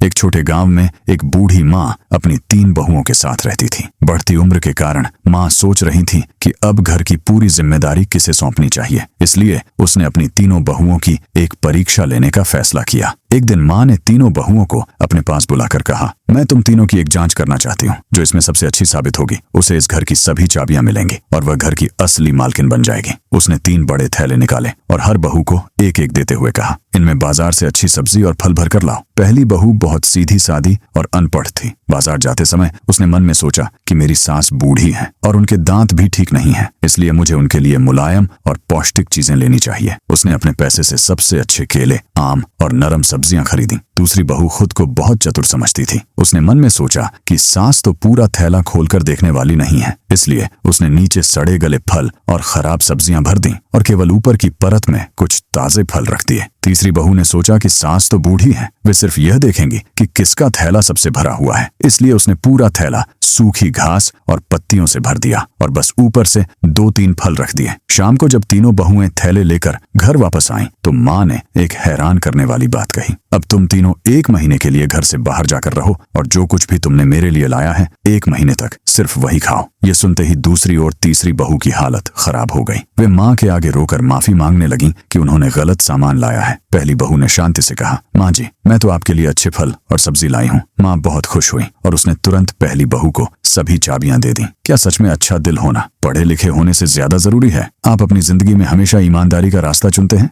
एक छोटे गांव में एक बूढ़ी माँ अपनी 3 बहुओं के साथ रहती थी। बढ़ती उम्र के कारण माँ सोच रही थी कि अब घर की पूरी जिम्मेदारी किसे सौंपनी चाहिए। इसलिए उसने अपनी 3 बहुओं की एक परीक्षा लेने का फैसला किया। एक दिन माँ ने 3 बहुओं को अपने पास बुलाकर कहा, मैं तुम तीनों की एक जांच करना चाहती हूँ। जो इसमें सबसे अच्छी साबित होगी उसे इस घर की सभी चाबियां मिलेंगी और वह घर की असली मालकिन बन जाएगी। उसने 3 बड़े थैले निकाले और हर बहू को एक एक देते हुए कहा, इनमें बाजार से अच्छी सब्जी और फल भर कर लाओ। पहली बहू बहुत सीधी सादी और अनपढ़ थी। बाजार जाते समय उसने मन में सोचा कि मेरी सास बूढ़ी है और उनके दांत भी ठीक नहीं है, इसलिए मुझे उनके लिए मुलायम और पौष्टिक चीजें लेनी चाहिए। उसने अपने पैसे से सबसे अच्छे केले, आम और नरम सब्जियां खरीदी। दूसरी बहू खुद को बहुत चतुर समझती थी। उसने मन में सोचा कि सास तो पूरा थैला खोलकर देखने वाली नहीं है, इसलिए उसने नीचे सड़े गले फल और खराब सब्जियां भर दी और केवल ऊपर की परत में कुछ ताजे फल रख दिए। तीसरी बहू ने सोचा कि सास तो बूढ़ी है, वे सिर्फ यह देखेंगी कि किसका थैला सबसे भरा हुआ है, इसलिए उसने पूरा थैला सूखी घास और पत्तियों से भर दिया और बस ऊपर से 2-3 फल रख दिए। शाम को जब तीनों बहुएं थैले लेकर घर वापस आईं, तो माँ ने एक हैरान करने वाली बात कही, अब तुम तीनों 1 महीने के लिए घर से बाहर जाकर रहो और जो कुछ भी तुमने मेरे लिए लाया है 1 महीने तक सिर्फ वही खाओ। ये सुनते ही दूसरी और तीसरी बहू की हालत खराब हो गई। वे माँ के आगे रोकर माफी मांगने लगी कि उन्होंने गलत सामान लाया है। पहली बहू ने शांति से कहा, माँ जी, मैं तो आपके लिए अच्छे फल और सब्जी लाई हूँ। माँ बहुत खुश हुई और उसने तुरंत पहली बहू को सभी चाबियां दे दी। क्या सच में अच्छा दिल होना पढ़े लिखे होने से ज्यादा जरूरी है? आप अपनी जिंदगी में हमेशा ईमानदारी का रास्ता चुनते हैं